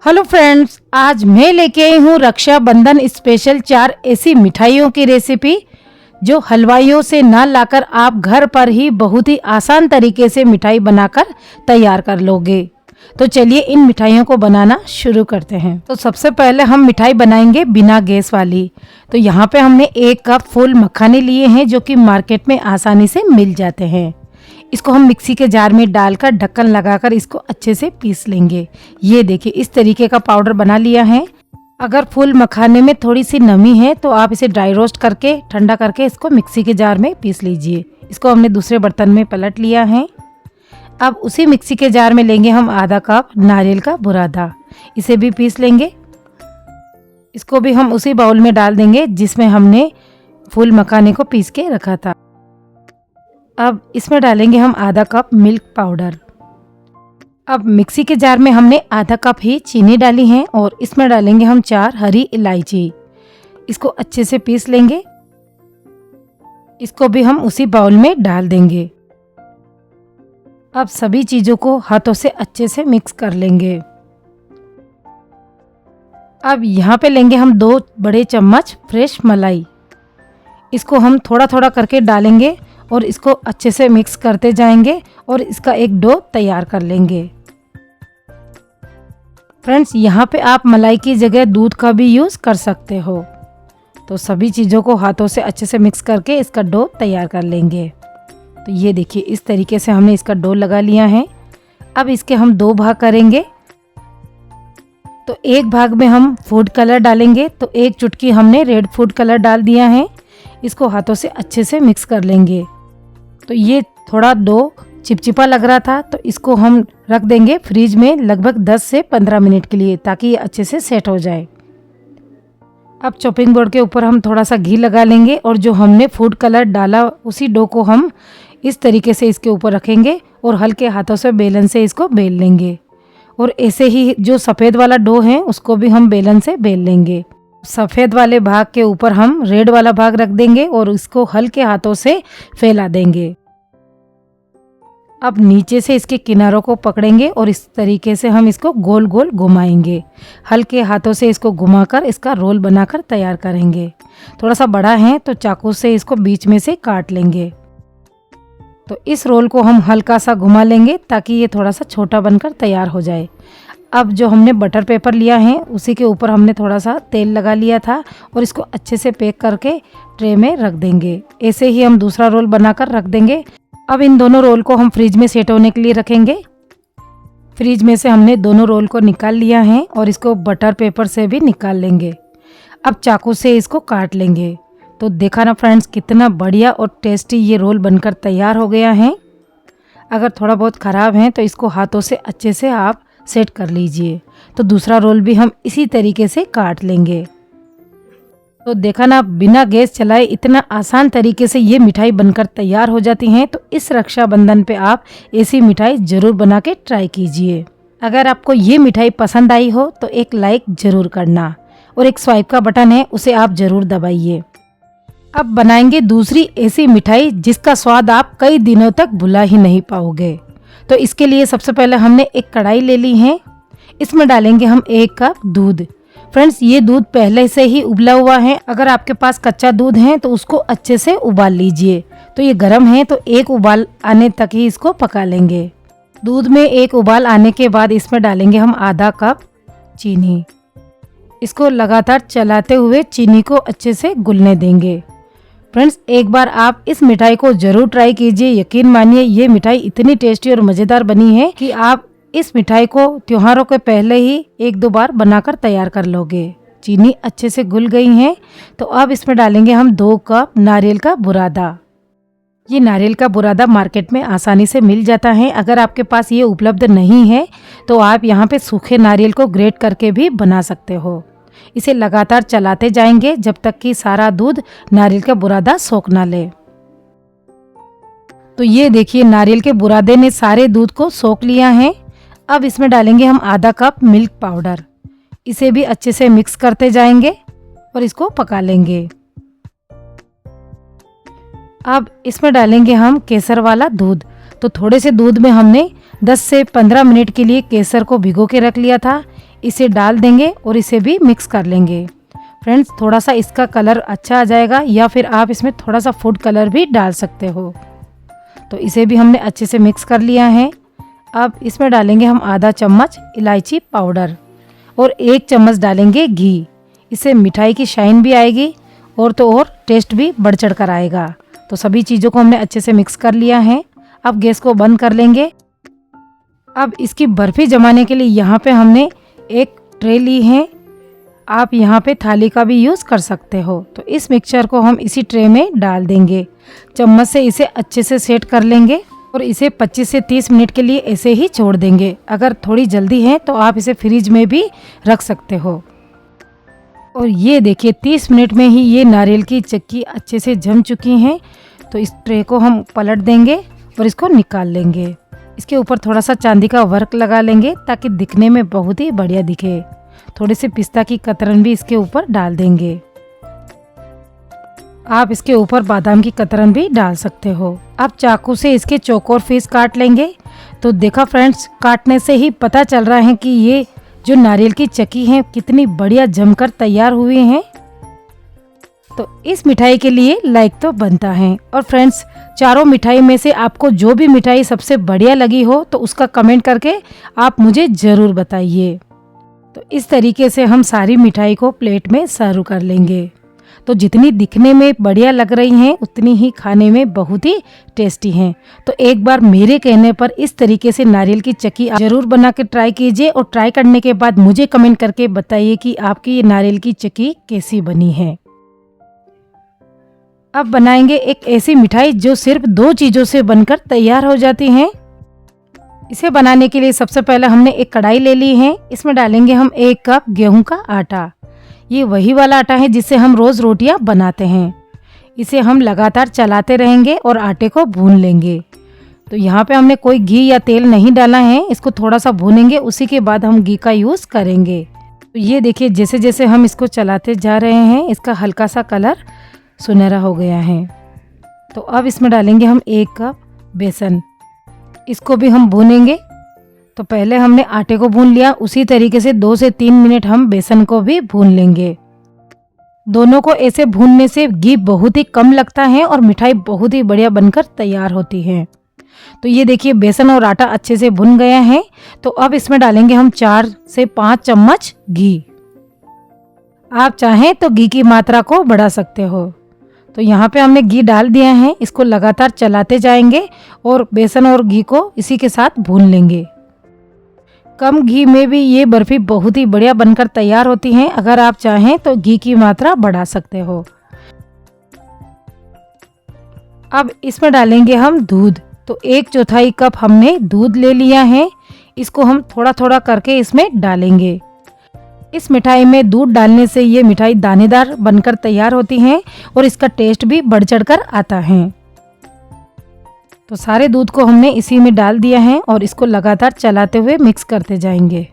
Hello friends, आज मैं लेके आई हूँ रक्षाबंधन स्पेशल 4 ऐसी मिठाइयों की रेसिपी जो हलवाइयों से ना लाकर आप घर पर ही बहुत ही आसान तरीके से मिठाई बनाकर तैयार कर लोगे। तो चलिए इन मिठाइयों को बनाना शुरू करते हैं। तो सबसे पहले हम मिठाई बनाएंगे बिना गैस वाली। तो यहाँ पे हमने 1 कप फूल मखाने लिए हैं जो कि मार्केट में आसानी से मिल जाते हैं। इसको हम मिक्सी के जार में डालकर ढक्कन लगाकर इसको अच्छे से पीस लेंगे। ये देखिए इस तरीके का पाउडर बना लिया है। अगर फूल मखाने में थोड़ी सी नमी है तो आप इसे ड्राई रोस्ट करके ठंडा करके इसको मिक्सी के जार में पीस लीजिए। इसको हमने दूसरे बर्तन में पलट लिया है। अब उसी मिक्सी के जार में लेंगे हम आधा कप नारियल का बुरादा, इसे भी पीस लेंगे। इसको भी हम उसी बाउल में डाल देंगे जिसमें हमने फूल मखाने को पीस के रखा था। अब इसमें डालेंगे हम आधा कप मिल्क पाउडर। अब मिक्सी के जार में हमने आधा कप ही चीनी डाली है और इसमें डालेंगे हम 4 हरी इलायची। इसको अच्छे से पीस लेंगे। इसको भी हम उसी बाउल में डाल देंगे। अब सभी चीजों को हाथों से अच्छे से मिक्स कर लेंगे। अब यहाँ पे लेंगे हम 2 बड़े चम्मच फ्रेश मलाई। इसको हम थोड़ा थोड़ा करके डालेंगे और इसको अच्छे से मिक्स करते जाएंगे और इसका एक डो तैयार कर लेंगे। फ्रेंड्स, यहाँ पे आप मलाई की जगह दूध का भी यूज़ कर सकते हो। तो सभी चीज़ों को हाथों से अच्छे से मिक्स करके इसका डो तैयार कर लेंगे। तो ये देखिए इस तरीके से हमने इसका डो लगा लिया है। अब इसके हम 2 भाग करेंगे। तो एक भाग में हम फूड कलर डालेंगे। तो 1 चुटकी हमने रेड फूड कलर डाल दिया है। इसको हाथों से अच्छे से मिक्स कर लेंगे। तो ये थोड़ा डो चिपचिपा लग रहा था तो इसको हम रख देंगे फ्रिज में लगभग 10 से 15 मिनट के लिए ताकि ये अच्छे से सेट हो जाए। अब चॉपिंग बोर्ड के ऊपर हम थोड़ा सा घी लगा लेंगे और जो हमने फूड कलर डाला उसी डो को हम इस तरीके से इसके ऊपर रखेंगे और हल्के हाथों से बेलन से इसको बेल लेंगे। और ऐसे ही जो सफ़ेद वाला डो है उसको भी हम बेलन से बेल लेंगे। सफ़ेद वाले भाग के ऊपर हम रेड वाला भाग रख देंगे और इसको हल्के हाथों से फैला देंगे। अब नीचे से इसके किनारों को पकड़ेंगे और इस तरीके से हम इसको गोल गोल घुमाएंगे। हल्के हाथों से इसको घुमाकर इसका रोल बनाकर तैयार करेंगे। थोड़ा सा बड़ा है तो चाकू से इसको बीच में से काट लेंगे। तो इस रोल को हम हल्का सा घुमा लेंगे ताकि ये थोड़ा सा छोटा बनकर तैयार हो जाए। अब जो हमने बटर पेपर लिया है उसी के ऊपर हमने थोड़ा सा तेल लगा लिया था और इसको अच्छे से पैक करके ट्रे में रख देंगे। ऐसे ही हम दूसरा रोल बनाकर रख देंगे। अब इन दोनों रोल को हम फ्रिज में सेट होने के लिए रखेंगे। फ्रिज में से हमने दोनों रोल को निकाल लिया है और इसको बटर पेपर से भी निकाल लेंगे। अब चाकू से इसको काट लेंगे। तो देखा ना फ्रेंड्स, कितना बढ़िया और टेस्टी ये रोल बनकर तैयार हो गया है। अगर थोड़ा बहुत ख़राब है तो इसको हाथों से अच्छे से आप सेट कर लीजिए। तो दूसरा रोल भी हम इसी तरीके से काट लेंगे। तो देखा ना, बिना गैस चलाए इतना आसान तरीके से ये मिठाई बनकर तैयार हो जाती हैं। तो इस रक्षाबंधन पे आप ऐसी मिठाई ज़रूर बना के ट्राई कीजिए। अगर आपको ये मिठाई पसंद आई हो तो एक लाइक ज़रूर करना और एक स्वाइप का बटन है उसे आप ज़रूर दबाइए। अब बनाएंगे दूसरी ऐसी मिठाई जिसका स्वाद आप कई दिनों तक भुला ही नहीं पाओगे। तो इसके लिए सबसे पहले हमने एक कढ़ाई ले ली है। इसमें डालेंगे हम 1 कप दूध। फ्रेंड्स, ये दूध पहले से ही उबला हुआ है। अगर आपके पास कच्चा दूध है तो उसको अच्छे से उबाल लीजिए। तो ये गर्म है तो 1 उबाल आने तक ही इसको पका लेंगे। दूध में 1 उबाल आने के बाद इसमें डालेंगे हम आधा कप चीनी। इसको लगातार चलाते हुए चीनी को अच्छे से घुलने देंगे। फ्रेंड्स, एक बार आप इस मिठाई को जरूर ट्राई कीजिए। यकीन मानिए ये मिठाई इतनी टेस्टी और मज़ेदार बनी है कि आप इस मिठाई को त्योहारों के पहले ही 1-2 बार बनाकर तैयार कर लोगे। चीनी अच्छे से घुल गई है तो अब इसमें डालेंगे हम 2 कप नारियल का बुरादा। ये नारियल का बुरादा मार्केट में आसानी से मिल जाता है। अगर आपके पास ये उपलब्ध नहीं है तो आप यहाँ पे सूखे नारियल को ग्रेट करके भी बना सकते हो। इसे लगातार चलाते जाएंगे जब तक कि सारा दूध नारियल का बुरादा सोख ना ले। तो ये देखिए नारियल के बुरादे ने सारे दूध को सोख लिया है। अब इसमें डालेंगे हम आधा कप मिल्क पाउडर। इसे भी अच्छे से मिक्स करते जाएंगे और इसको पका लेंगे। अब इसमें डालेंगे हम केसर वाला दूध। तो थोड़े से दूध में हमने 10 से 15 मिनट के लिए केसर को भिगो के रख लिया था। इसे डाल देंगे और इसे भी मिक्स कर लेंगे। फ्रेंड्स, थोड़ा सा इसका कलर अच्छा आ जाएगा या फिर आप इसमें थोड़ा सा फूड कलर भी डाल सकते हो। तो इसे भी हमने अच्छे से मिक्स कर लिया है। अब इसमें डालेंगे हम आधा चम्मच इलायची पाउडर और 1 चम्मच डालेंगे घी। इससे मिठाई की शाइन भी आएगी और तो और टेस्ट भी बढ़ चढ़ कर आएगा। तो सभी चीज़ों को हमने अच्छे से मिक्स कर लिया है। अब गैस को बंद कर लेंगे। अब इसकी बर्फ़ी जमाने के लिए यहाँ पे हमने एक ट्रे ली है। आप यहाँ पे थाली का भी यूज़ कर सकते हो। तो इस मिक्सचर को हम इसी ट्रे में डाल देंगे। चम्मच से इसे अच्छे से सेट कर लेंगे और इसे 25 से 30 मिनट के लिए ऐसे ही छोड़ देंगे। अगर थोड़ी जल्दी है तो आप इसे फ्रिज में भी रख सकते हो। और ये देखिए 30 मिनट में ही ये नारियल की चक्की अच्छे से जम चुकी हैं। तो इस ट्रे को हम पलट देंगे और इसको निकाल लेंगे। इसके ऊपर थोड़ा सा चांदी का वर्क लगा लेंगे ताकि दिखने में बहुत ही बढ़िया दिखे। थोड़े से पिस्ता की कतरन भी इसके ऊपर डाल देंगे। आप इसके ऊपर बादाम की कतरन भी डाल सकते हो। अब चाकू से इसके चौकोर पीस काट लेंगे। तो देखा फ्रेंड्स, काटने से ही पता चल रहा है कि ये जो नारियल की चक्की है कितनी बढ़िया जमकर तैयार हुई हैं। तो इस मिठाई के लिए लाइक तो बनता है। और फ्रेंड्स, चारों मिठाई में से आपको जो भी मिठाई सबसे बढ़िया लगी हो तो उसका कमेंट करके आप मुझे ज़रूर बताइए। तो इस तरीके से हम सारी मिठाई को प्लेट में सर्व कर लेंगे। तो जितनी दिखने में बढ़िया लग रही हैं उतनी ही खाने में बहुत ही टेस्टी हैं। तो एक बार मेरे कहने पर इस तरीके से नारियल की चक्की आप जरूर बना के ट्राई कीजिए और ट्राई करने के बाद मुझे कमेंट करके बताइए कि आपकी ये नारियल की चक्की कैसी बनी है। अब बनाएंगे एक ऐसी मिठाई जो सिर्फ 2 चीज़ों से बनकर तैयार हो जाती है। इसे बनाने के लिए सबसे पहले हमने एक कढ़ाई ले ली है। इसमें डालेंगे हम 1 कप गेहूं का आटा। ये वही वाला आटा है जिससे हम रोज़ रोटियां बनाते हैं। इसे हम लगातार चलाते रहेंगे और आटे को भून लेंगे। तो यहाँ पे हमने कोई घी या तेल नहीं डाला है। इसको थोड़ा सा भूनेंगे, उसी के बाद हम घी का यूज़ करेंगे। तो ये देखिए जैसे जैसे हम इसको चलाते जा रहे हैं इसका हल्का सा कलर सुनहरा हो गया है। तो अब इसमें डालेंगे हम 1 कप बेसन। इसको भी हम भूनेंगे। तो पहले हमने आटे को भून लिया, उसी तरीके से 2 से 3 मिनट हम बेसन को भी भून लेंगे। दोनों को ऐसे भूनने से घी बहुत ही कम लगता है और मिठाई बहुत ही बढ़िया बनकर तैयार होती है। तो ये देखिए बेसन और आटा अच्छे से भुन गया है। तो अब इसमें डालेंगे हम 4 से 5 चम्मच घी। आप चाहें तो घी की मात्रा को बढ़ा सकते हो। तो यहाँ पे हमने घी डाल दिया है। इसको लगातार चलाते जाएंगे और बेसन और घी को इसी के साथ भून लेंगे। कम घी में भी ये बर्फ़ी बहुत ही बढ़िया बनकर तैयार होती है। अगर आप चाहें तो घी की मात्रा बढ़ा सकते हो। अब इसमें डालेंगे हम दूध। तो 1/4 कप हमने दूध ले लिया है। इसको हम थोड़ा थोड़ा करके इसमें डालेंगे। इस मिठाई में दूध डालने से ये मिठाई दानेदार बनकर तैयार होती है और इसका टेस्ट भी बढ़ चढ़कर आता है। तो सारे दूध को हमने इसी में डाल दिया है और इसको लगातार चलाते हुए मिक्स करते जाएंगे।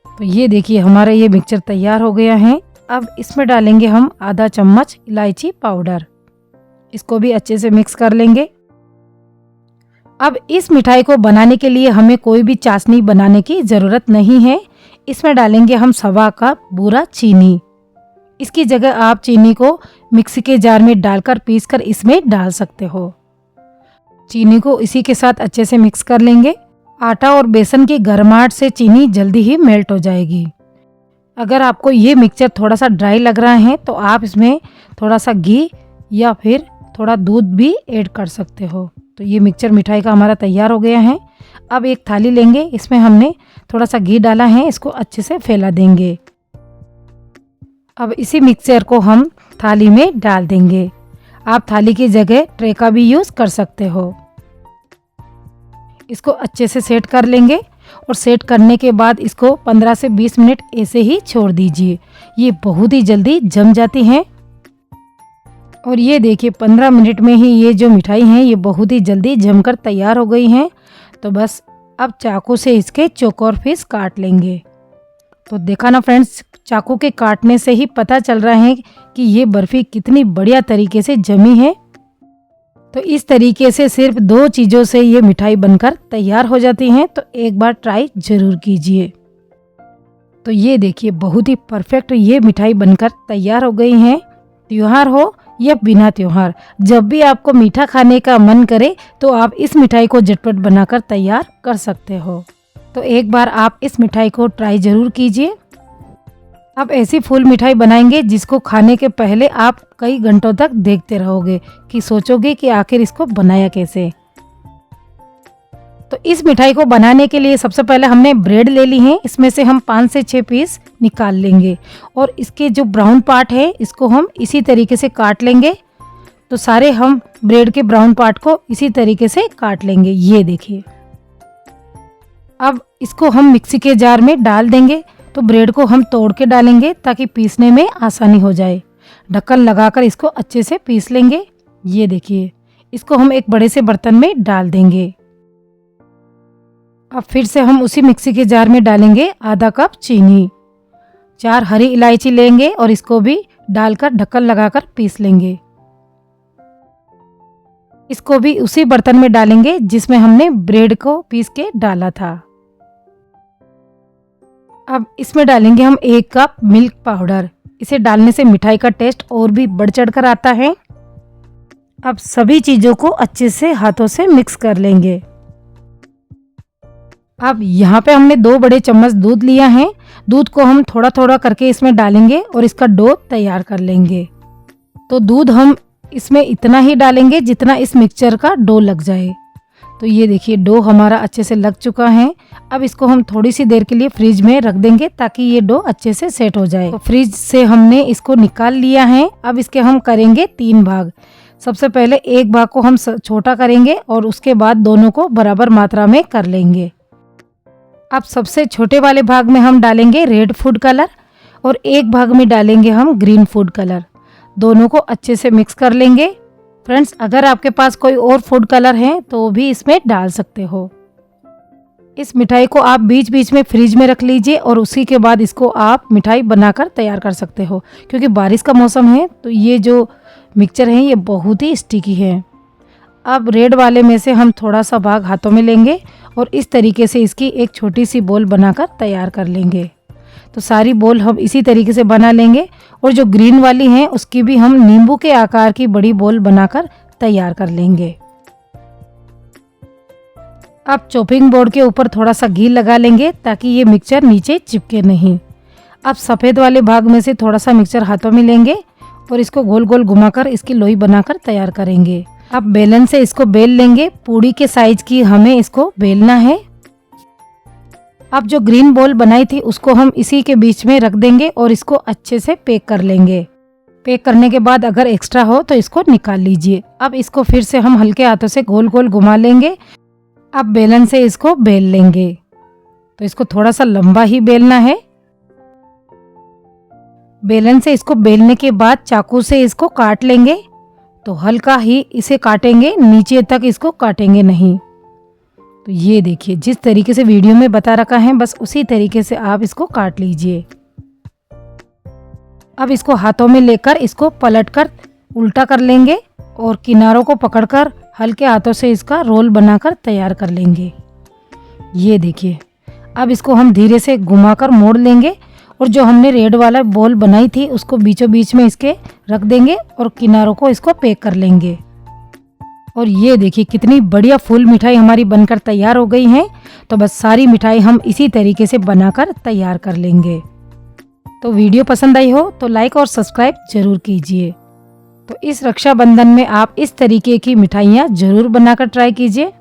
तो ये देखिए हमारा ये मिक्सचर तैयार हो गया है। अब इसमें डालेंगे हम आधा चम्मच इलायची पाउडर। इसको भी अच्छे से मिक्स कर लेंगे। अब इस मिठाई को बनाने के लिए हमें कोई भी चाशनी बनाने की ज़रूरत नहीं है। इसमें डालेंगे हम 1/4 कप बूरा चीनी। इसकी जगह आप चीनी को मिक्सी के जार में डालकर पीसकर इसमें डाल सकते हो। चीनी को इसी के साथ अच्छे से मिक्स कर लेंगे। आटा और बेसन की गर्माहट से चीनी जल्दी ही मेल्ट हो जाएगी। अगर आपको ये मिक्सचर थोड़ा सा ड्राई लग रहा है तो आप इसमें थोड़ा सा घी या फिर थोड़ा दूध भी ऐड कर सकते हो। तो ये मिक्सचर मिठाई का हमारा तैयार हो गया है। अब एक थाली लेंगे, इसमें हमने थोड़ा सा घी डाला है, इसको अच्छे से फैला देंगे। अब इसी मिक्सचर को हम थाली में डाल देंगे। आप थाली की जगह ट्रे का भी यूज़ कर सकते हो। इसको अच्छे से सेट कर लेंगे और सेट करने के बाद इसको 15 से 20 मिनट ऐसे ही छोड़ दीजिए। ये बहुत ही जल्दी जम जाती हैं। और ये देखिए 15 मिनट में ही ये जो मिठाई है ये बहुत ही जल्दी जमकर तैयार हो गई हैं। तो बस अब चाकू से इसके चौकोर पीस काट लेंगे। तो देखा ना फ्रेंड्स, चाकू के काटने से ही पता चल रहा है कि ये बर्फ़ी कितनी बढ़िया तरीके से जमी है। तो इस तरीके से सिर्फ 2 चीज़ों से ये मिठाई बनकर तैयार हो जाती हैं, तो एक बार ट्राई ज़रूर कीजिए। तो ये देखिए बहुत ही परफेक्ट ये मिठाई बनकर तैयार हो गई हैं। त्योहार हो या बिना त्योहार, जब भी आपको मीठा खाने का मन करे तो आप इस मिठाई को झटपट बनाकर तैयार कर सकते हो। तो एक बार आप इस मिठाई को ट्राई ज़रूर कीजिए। अब ऐसी फूल मिठाई बनाएंगे जिसको खाने के पहले आप कई घंटों तक देखते रहोगे कि सोचोगे कि आखिर इसको बनाया कैसे। तो इस मिठाई को बनाने के लिए सबसे पहले हमने ब्रेड ले ली है, इसमें से हम 5 से 6 पीस निकाल लेंगे और इसके जो ब्राउन पार्ट है इसको हम इसी तरीके से काट लेंगे। तो सारे हम ब्रेड के ब्राउन पार्ट को इसी तरीके से काट लेंगे। ये देखिए, अब इसको हम मिक्सी के जार में डाल देंगे। तो ब्रेड को हम तोड़ के डालेंगे ताकि पीसने में आसानी हो जाए। ढक्कन लगाकर इसको अच्छे से पीस लेंगे। ये देखिए, इसको हम एक बड़े से बर्तन में डाल देंगे। अब फिर से हम उसी मिक्सी के जार में डालेंगे आधा कप चीनी, 4 हरी इलायची लेंगे और इसको भी डालकर ढक्कन लगाकर पीस लेंगे। इसको भी उसी बर्तन में डालेंगे जिसमें हमने ब्रेड को पीस के डाला था। अब इसमें डालेंगे हम 1 कप मिल्क पाउडर। इसे डालने से मिठाई का टेस्ट और भी बढ़ चढ़ कर आता है। अब सभी चीज़ों को अच्छे से हाथों से मिक्स कर लेंगे। अब यहाँ पे हमने 2 बड़े चम्मच दूध लिया है। दूध को हम थोड़ा थोड़ा करके इसमें डालेंगे और इसका डो तैयार कर लेंगे। तो दूध हम इसमें इतना ही डालेंगे जितना इस मिक्सचर का डो लग जाए। तो ये देखिए, डो हमारा अच्छे से लग चुका है। अब इसको हम थोड़ी सी देर के लिए फ्रिज में रख देंगे ताकि ये डो अच्छे से सेट हो जाए। तो फ्रिज से हमने इसको निकाल लिया है। अब इसके हम करेंगे 3 भाग। सबसे पहले एक भाग को हम छोटा करेंगे और उसके बाद दोनों को बराबर मात्रा में कर लेंगे। अब सबसे छोटे वाले भाग में हम डालेंगे रेड फूड कलर और एक भाग में डालेंगे हम ग्रीन फूड कलर। दोनों को अच्छे से मिक्स कर लेंगे। फ्रेंड्स, अगर आपके पास कोई और फूड कलर है तो भी इसमें डाल सकते हो। इस मिठाई को आप बीच बीच में फ्रिज में रख लीजिए और उसी के बाद इसको आप मिठाई बनाकर तैयार कर सकते हो। क्योंकि बारिश का मौसम है तो ये जो मिक्सचर है ये बहुत ही स्टिकी है। अब रेड वाले में से हम थोड़ा सा भाग हाथों में लेंगे और इस तरीके से इसकी एक छोटी सी बोल बनाकर तैयार कर लेंगे। तो सारी बोल हम इसी तरीके से बना लेंगे और जो ग्रीन वाली हैं उसकी भी हम नींबू के आकार की बड़ी बोल बनाकर तैयार कर लेंगे। अब चॉपिंग बोर्ड के ऊपर थोड़ा सा घी लगा लेंगे ताकि ये मिक्सचर नीचे चिपके नहीं। अब सफ़ेद वाले भाग में से थोड़ा सा मिक्सचर हाथों में लेंगे और इसको गोल गोल घुमाकर इसकी लोई बनाकर तैयार करेंगे। अब बेलन से इसको बेल लेंगे। पूड़ी के साइज की हमें इसको बेलना है। अब जो ग्रीन बॉल बनाई थी उसको हम इसी के बीच में रख देंगे और इसको अच्छे से पैक कर लेंगे। पैक करने के बाद अगर एक्स्ट्रा हो तो इसको निकाल लीजिए। अब इसको फिर से हम हल्के हाथों से गोल गोल घुमा लेंगे। अब बेलन से इसको बेल लेंगे। तो इसको थोड़ा सा लंबा ही बेलना है। बेलन से इसको बेलने के बाद चाकू से इसको काट लेंगे। तो हल्का ही इसे काटेंगे, नीचे तक इसको काटेंगे नहीं। तो ये देखिए, जिस तरीके से वीडियो में बता रखा है बस उसी तरीके से आप इसको काट लीजिए। अब इसको हाथों में लेकर इसको पलटकर उल्टा कर लेंगे और किनारों को पकड़कर हल्के हाथों से इसका रोल बनाकर तैयार कर लेंगे। ये देखिए, अब इसको हम धीरे से घुमाकर मोड़ लेंगे और जो हमने रेड वाला बॉल बनाई थी उसको बीचों बीच में इसके रख देंगे और किनारों को इसको पैक कर लेंगे। और ये देखिए कितनी बढ़िया फूल मिठाई हमारी बनकर तैयार हो गई है। तो बस सारी मिठाई हम इसी तरीके से बनाकर तैयार कर लेंगे। तो वीडियो पसंद आई हो तो लाइक और सब्सक्राइब जरूर कीजिए। तो इस रक्षाबंधन में आप इस तरीके की मिठाइयाँ जरूर बनाकर ट्राई कीजिए।